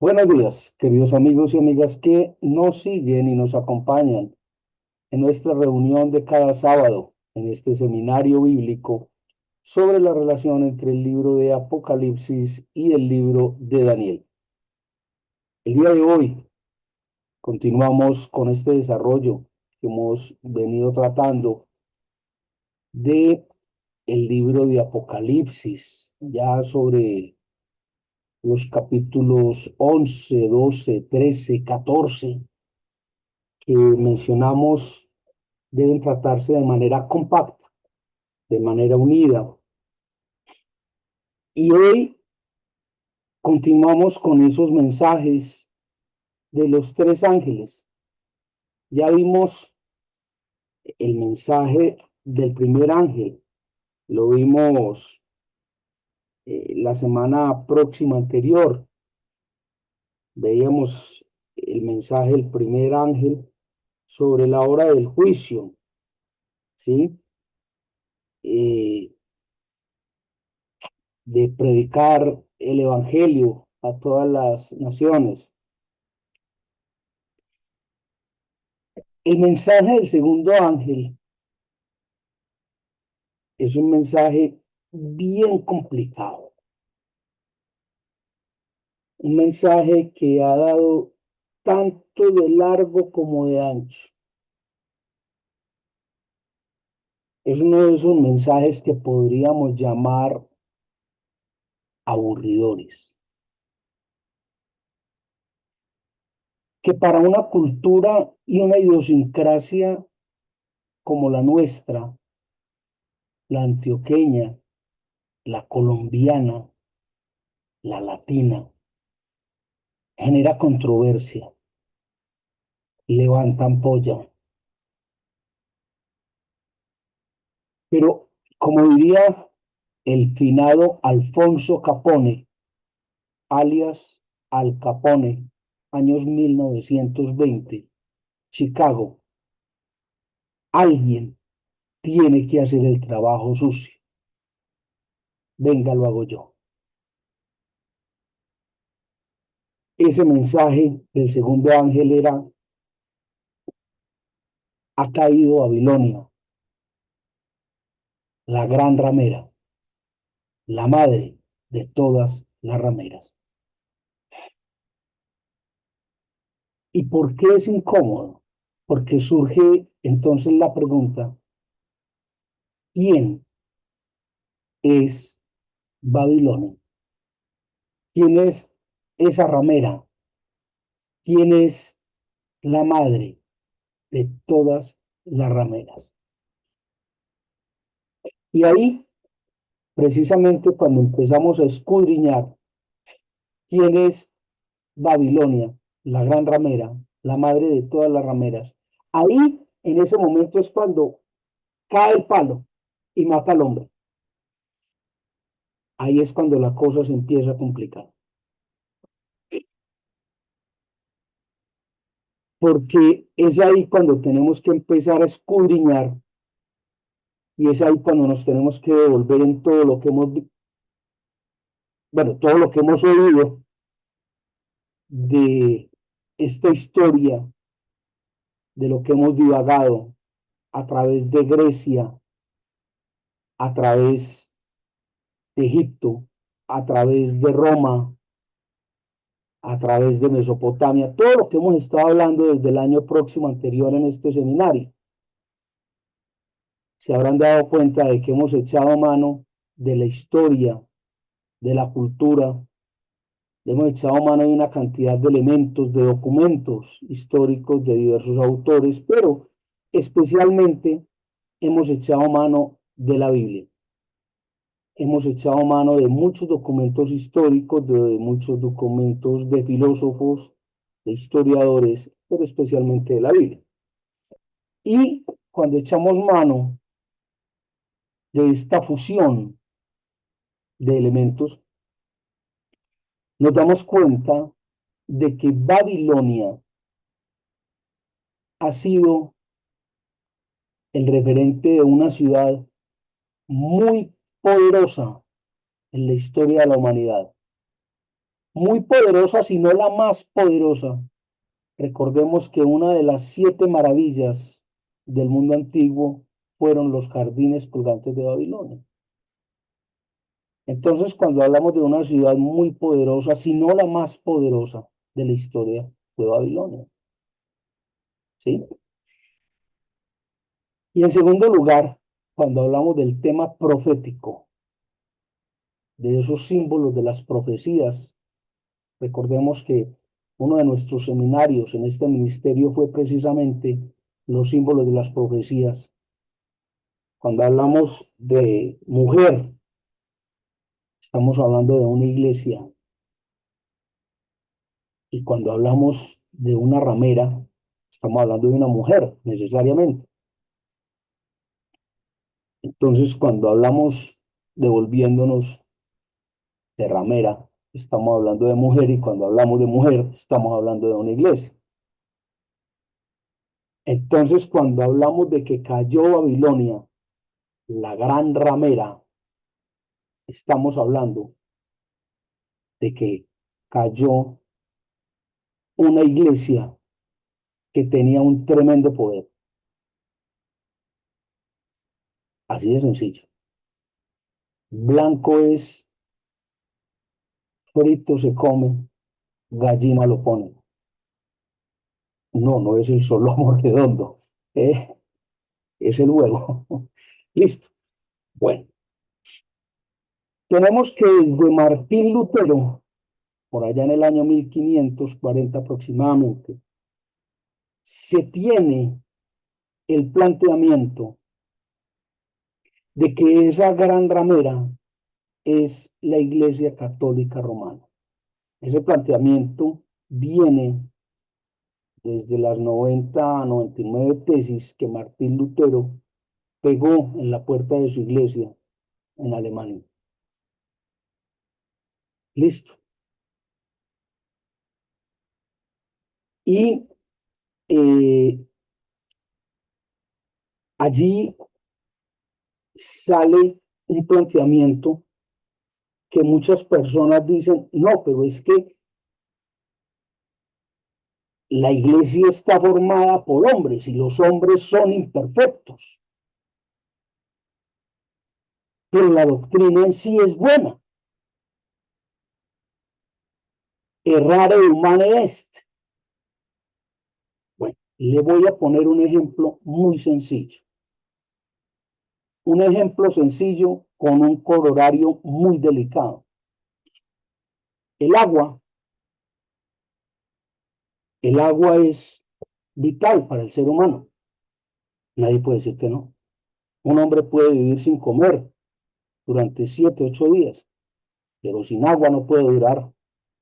Buenos días, queridos amigos y amigas que nos siguen y nos acompañan en nuestra reunión de cada sábado en este seminario bíblico sobre la relación entre el libro de Apocalipsis y el libro de Daniel. El día de hoy continuamos con este desarrollo que hemos venido tratando de el libro de Apocalipsis, ya sobre los capítulos 11, 12, 13, 14 que mencionamos deben tratarse de manera compacta, de manera unida. Y hoy continuamos con esos mensajes de los tres ángeles. Ya vimos el mensaje del primer ángel, lo vimos la semana próxima anterior. Veíamos el mensaje del primer ángel sobre la hora del juicio, ¿sí? Eh, de predicar el evangelio a todas las naciones. El mensaje del segundo ángel es un mensaje bien complicado, un mensaje que ha dado tanto de largo como de ancho. Es uno de esos mensajes que podríamos llamar aburridores, que para una cultura y una idiosincrasia como la nuestra, la antioqueña, la colombiana, la latina, genera controversia, levantan polla. Pero como diría el finado Alfonso Capone, alias Al Capone, años 1920, Chicago, alguien tiene que hacer el trabajo sucio. Venga, lo hago yo. Ese mensaje del segundo ángel era: ha caído Babilonia, la gran ramera, la madre de todas las rameras. ¿Y por qué es incómodo? Porque surge entonces la pregunta: ¿quién es Babilonia? ¿Quién es esa ramera? ¿Quién es la madre de todas las rameras? Y ahí, precisamente cuando empezamos a escudriñar quién es Babilonia, la gran ramera, la madre de todas las rameras, ahí en ese momento es cuando cae el palo y mata al hombre. Ahí es cuando la cosa se empieza a complicar. Porque es ahí cuando tenemos que empezar a escudriñar y es ahí cuando nos tenemos que devolver en todo lo que hemos, bueno, todo lo que hemos oído de esta historia, de lo que hemos divagado a través de Grecia, a través de Egipto, a través de Roma, a través de Mesopotamia, todo lo que hemos estado hablando desde el año próximo anterior en este seminario. Se habrán dado cuenta de que hemos echado mano de la historia, de la cultura, hemos echado mano de una cantidad de elementos, de documentos históricos de diversos autores, pero especialmente hemos echado mano de la Biblia. Hemos echado mano de muchos documentos históricos, de muchos documentos de filósofos, de historiadores, pero especialmente de la Biblia. Y cuando echamos mano de esta fusión de elementos, nos damos cuenta de que Babilonia ha sido el referente de una ciudad muy poderosa en la historia de la humanidad. muy poderosa, si no la más poderosa. Recordemos que una de las 7 maravillas del mundo antiguo fueron los jardines colgantes de Babilonia. Entonces, cuando hablamos de una ciudad muy poderosa, si no la más poderosa de la historia, fue Babilonia. ¿Sí? Y en segundo lugar, cuando hablamos del tema profético, de esos símbolos de las profecías, recordemos que uno de nuestros seminarios en este ministerio fue precisamente los símbolos de las profecías. Cuando hablamos de mujer, estamos hablando de una iglesia. Y cuando hablamos de una ramera, estamos hablando de una mujer, necesariamente. Entonces, cuando hablamos devolviéndonos de ramera, estamos hablando de mujer, y cuando hablamos de mujer, estamos hablando de una iglesia. Entonces, cuando hablamos de que cayó Babilonia, la gran ramera, estamos hablando de que cayó una iglesia que tenía un tremendo poder. Así de sencillo. Blanco es, frito se come, gallina lo pone. No, no es el solomo redondo, eh, es el huevo. Listo. Bueno, tenemos que desde Martín Lutero, por allá en el año 1540 aproximadamente, se tiene el planteamiento de que esa gran ramera es la Iglesia Católica Romana. Ese planteamiento viene desde las 90 a 99 tesis que Martín Lutero pegó en la puerta de su iglesia en Alemania. Listo. Y eh, allí sale un planteamiento que muchas personas dicen, no, pero es que la iglesia está formada por hombres y los hombres son imperfectos, pero la doctrina en sí es buena. Errare humane est. Bueno, le voy a poner un ejemplo muy sencillo. Un ejemplo sencillo con un corolario muy delicado. El agua, el agua es vital para el ser humano. Nadie puede decir que no. Un hombre puede vivir sin comer durante 7, 8 días, pero sin agua no puede durar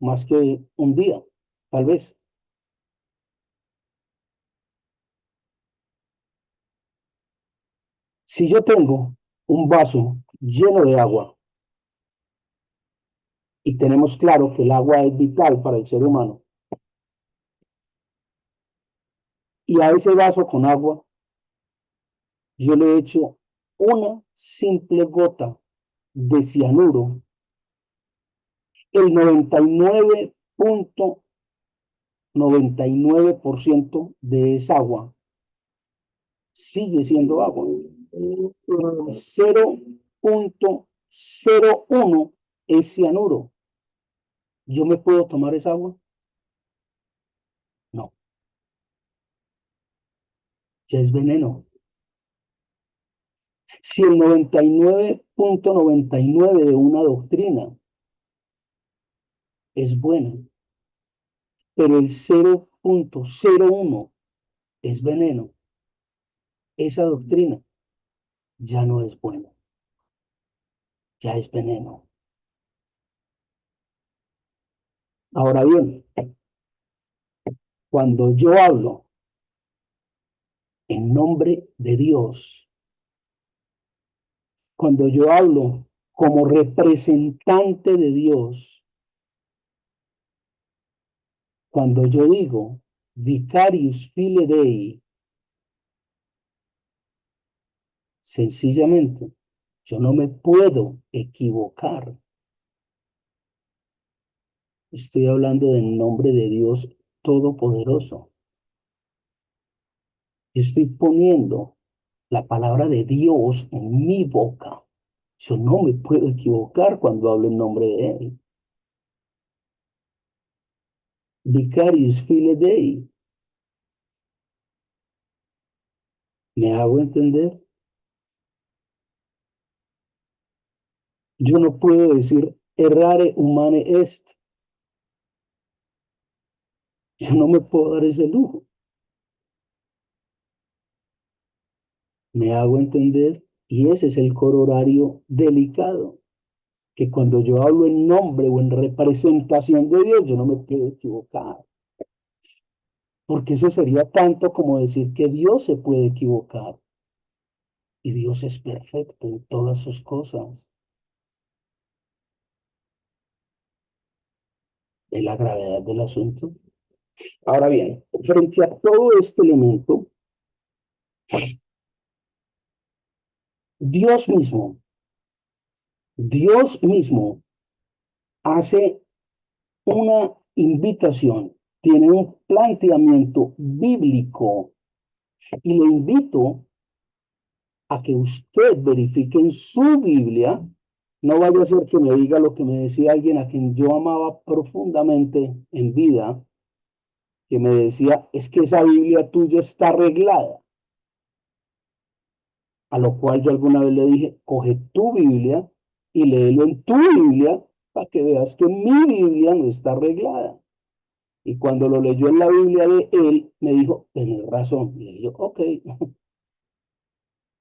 más que un día, tal vez. Si yo tengo un vaso lleno de agua y tenemos claro que el agua es vital para el ser humano, y a ese vaso con agua yo le echo una simple gota de cianuro, el 99.99% de esa agua sigue siendo agua. 0.01 es cianuro. ¿Yo me puedo tomar esa agua? No, ya es veneno. Si el 99.99 de una doctrina es buena, pero el 0.01 es veneno, esa doctrina ya no es buena, ya es veneno. Ahora bien, cuando yo hablo en nombre de Dios, cuando yo hablo como representante de Dios, cuando yo digo vicarius file Dei, sencillamente yo no me puedo equivocar. Estoy hablando del nombre de Dios Todopoderoso. Estoy poniendo la palabra de Dios en mi boca. Yo no me puedo equivocar cuando hablo en nombre de Él. Vicarius File Dei. ¿Me hago entender? Yo no puedo decir errare humane est. Yo no me puedo dar ese lujo. ¿Me hago entender? Y ese es el corolario delicado, que cuando yo hablo en nombre o en representación de Dios, yo no me puedo equivocar. Porque eso sería tanto como decir que Dios se puede equivocar. Y Dios es perfecto en todas sus cosas. Es la gravedad del asunto. Ahora bien, frente a todo este elemento, Dios mismo hace una invitación, tiene un planteamiento bíblico y le invito a que usted verifique en su Biblia. No vaya a ser que me diga lo que me decía alguien a quien yo amaba profundamente en vida, que me decía, es que esa Biblia tuya está arreglada. A lo cual yo alguna vez le dije, coge tu Biblia y léelo en tu Biblia para que veas que mi Biblia no está arreglada. Y cuando lo leyó en la Biblia de él, me dijo, tenés razón. Le dije, ok,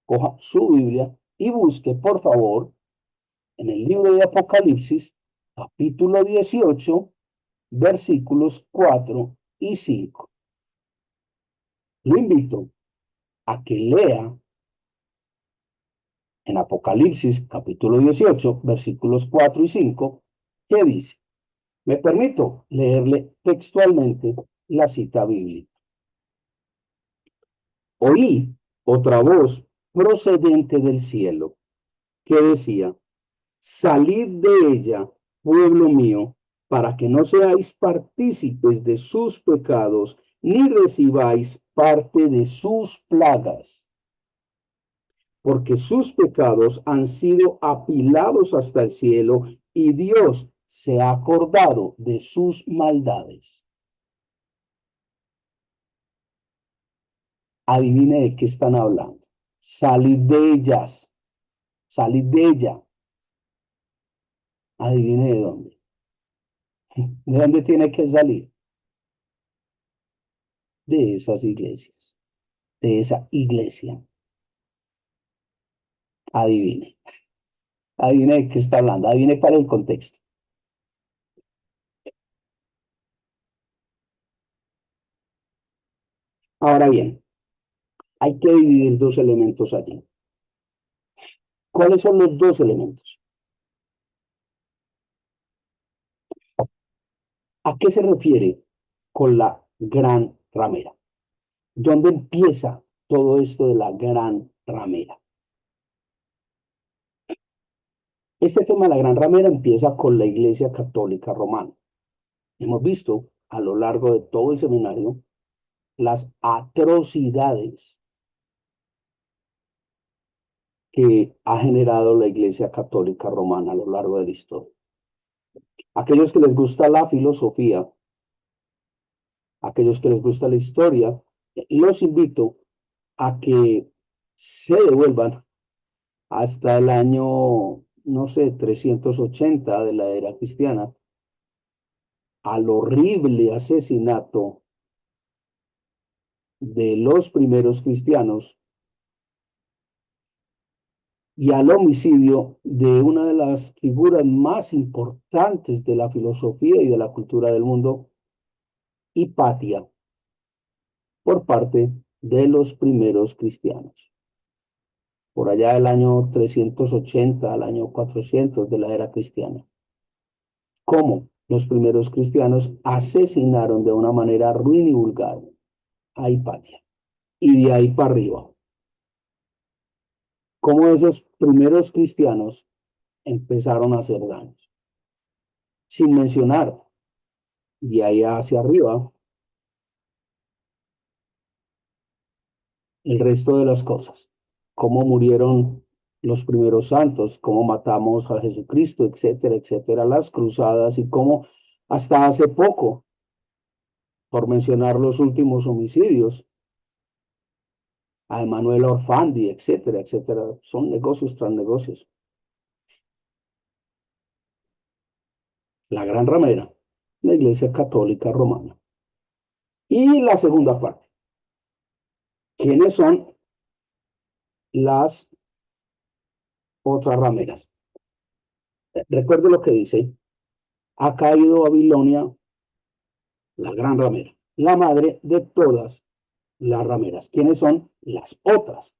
coja su Biblia y busque, por favor, en el libro de Apocalipsis, capítulo 18, versículos 4 y 5. Lo invito a que lea en Apocalipsis, capítulo 18, versículos 4 y 5, que dice, me permito leerle textualmente la cita bíblica. Oí otra voz procedente del cielo que decía, salid de ella, pueblo mío, para que no seáis partícipes de sus pecados, ni recibáis parte de sus plagas, porque sus pecados han sido apilados hasta el cielo, y Dios se ha acordado de sus maldades. Adivine de qué están hablando. Salid de ellas, salid de ella. Adivine de dónde. ¿De dónde tiene que salir? De esas iglesias, de esa iglesia. Adivine. Adivine de qué está hablando. Adivine para el contexto. Ahora bien, hay que dividir dos elementos allí. ¿Cuáles son los dos elementos? ¿A qué se refiere con la gran ramera? ¿Dónde empieza todo esto de la gran ramera? Este tema de la gran ramera empieza con la Iglesia Católica Romana. Hemos visto a lo largo de todo el seminario las atrocidades que ha generado la Iglesia Católica Romana a lo largo de la historia. Aquellos que les gusta la filosofía, aquellos que les gusta la historia, los invito a que se devuelvan hasta el año, no sé, 380 de la era cristiana, al horrible asesinato de los primeros cristianos y al homicidio de una de las figuras más importantes de la filosofía y de la cultura del mundo, Hipatia, por parte de los primeros cristianos. Por allá del año 380 al año 400 de la era cristiana. ¿Cómo los primeros cristianos asesinaron de una manera ruin y vulgar a Hipatia? Y de ahí para arriba. Cómo esos primeros cristianos empezaron a hacer daños. Sin mencionar y ahí hacia arriba el resto de las cosas. Cómo murieron los primeros santos, cómo matamos a Jesucristo, etcétera, etcétera, las cruzadas y cómo hasta hace poco, por mencionar los últimos homicidios, a Emanuel Orfandi, etcétera, etcétera, son negocios tras negocios. La gran ramera, la Iglesia Católica Romana. Y la segunda parte, ¿quiénes son las otras rameras? Recuerde lo que dice, ha caído Babilonia, la gran ramera, la madre de todas las rameras. ¿Quiénes son las otras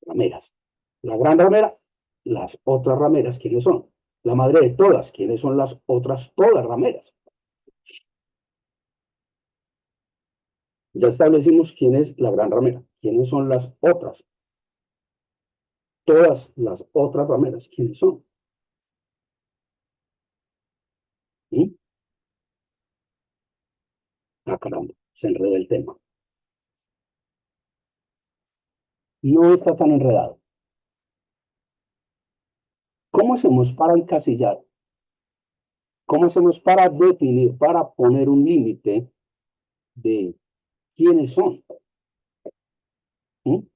rameras? La gran ramera, las otras rameras. ¿Quiénes son? La madre de todas. ¿Quiénes son las otras todas rameras? Ya establecimos quién es la gran ramera. ¿Quiénes son las otras? Todas las otras rameras. ¿Quiénes son? ¿Mm? Ah, caramba, se enredó el tema. No está tan enredado. ¿Cómo hacemos para encasillar? ¿Cómo hacemos para definir, para poner un límite de quiénes son? ¿Mm?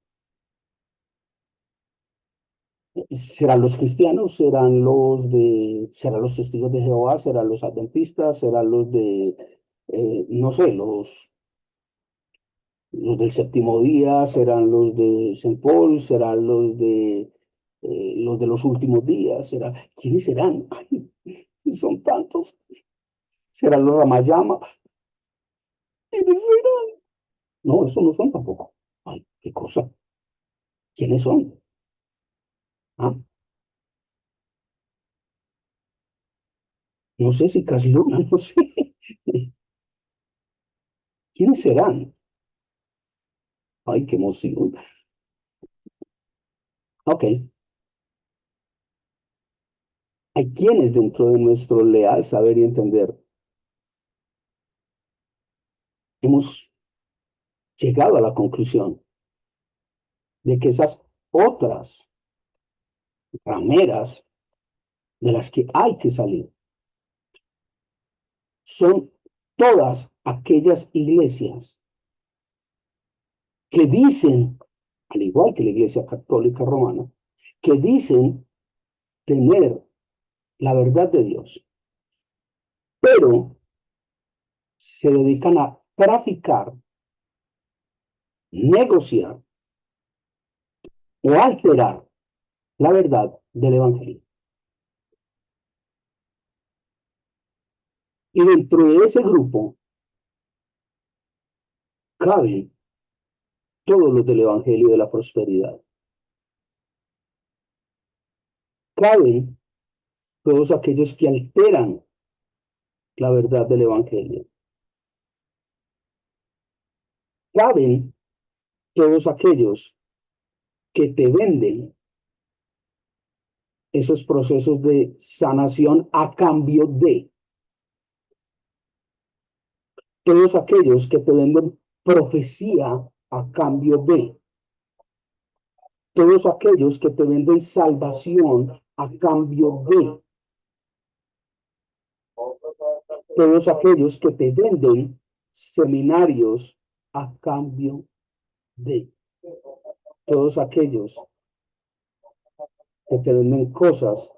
¿Serán los cristianos? ¿Serán los testigos de Jehová? ¿Serán los adventistas? ¿Serán los de, no sé, los del séptimo día? ¿Serán los de Saint Paul? ¿Serán los de los últimos días? ¿Quiénes serán? Ay, son tantos. ¿Serán los Ramayama? ¿Quiénes serán? No, eso no son tampoco. Ay, qué cosa. ¿Quiénes son? Ah, no sé si Casiluna, no sé. ¿Quiénes serán? Ay, qué emoción. Ok. Hay quienes dentro de nuestro leal saber y entender hemos llegado a la conclusión de que esas otras rameras de las que hay que salir son todas aquellas iglesias que dicen, al igual que la Iglesia Católica Romana, que dicen tener la verdad de Dios, pero se dedican a traficar, negociar o alterar la verdad del Evangelio. Y dentro de ese grupo caben todos los del Evangelio de la Prosperidad. Caben todos aquellos que alteran la verdad del Evangelio. Caben todos aquellos que te venden esos procesos de sanación a cambio de todos aquellos que te venden profecía a cambio de todos aquellos que te venden salvación a cambio de todos aquellos que te venden seminarios a cambio de todos aquellos que te venden cosas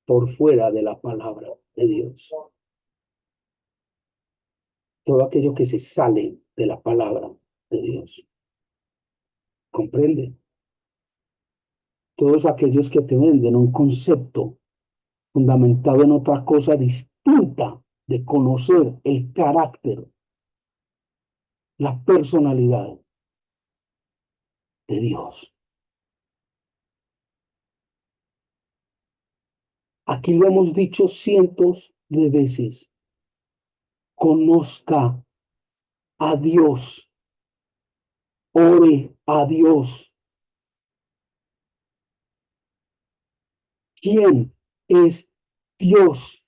por fuera de la palabra de Dios. Todo aquello que se sale de la palabra de Dios. ¿Comprende? Todos aquellos que te venden un concepto fundamentado en otra cosa distinta de conocer el carácter, la personalidad de Dios. Aquí lo hemos dicho cientos de veces. Conozca a Dios. Ore a Dios. ¿Quién es Dios?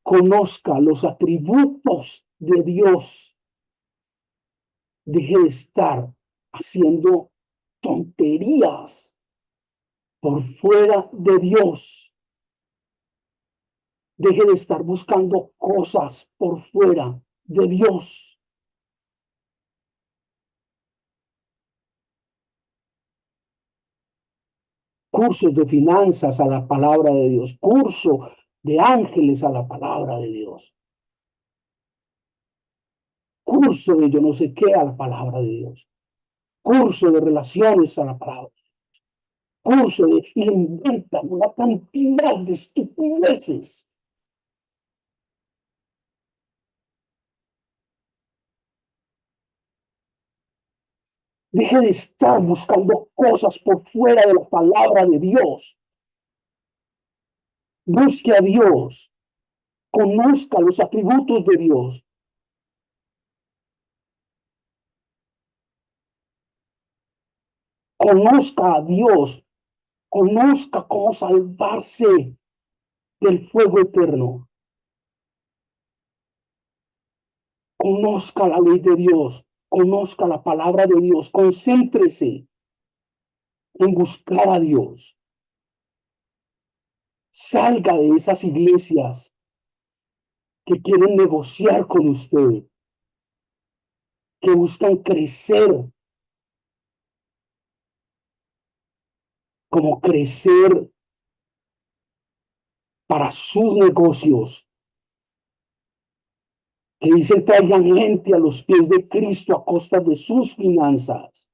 conozca los atributos de Dios. Deje de estar haciendo tonterías por fuera de Dios. Deje de estar buscando cosas por fuera de Dios. Cursos de finanzas a la palabra de Dios. Curso de ángeles a la palabra de Dios. Curso de yo no sé qué a la palabra de Dios. Curso de relaciones a la palabra. Curso de... Y inventan una cantidad de estupideces. Deje de estar buscando cosas por fuera de la palabra de Dios. Busque a Dios. Conozca los atributos de Dios. Conozca a Dios. Conozca cómo salvarse del fuego eterno. Conozca la ley de Dios. Conozca la palabra de Dios. Concéntrese en buscar a Dios. Salga de esas iglesias que quieren negociar con usted, que buscan crecer, como crecer para sus negocios, que dicen traigan gente a los pies de Cristo a costa de sus finanzas.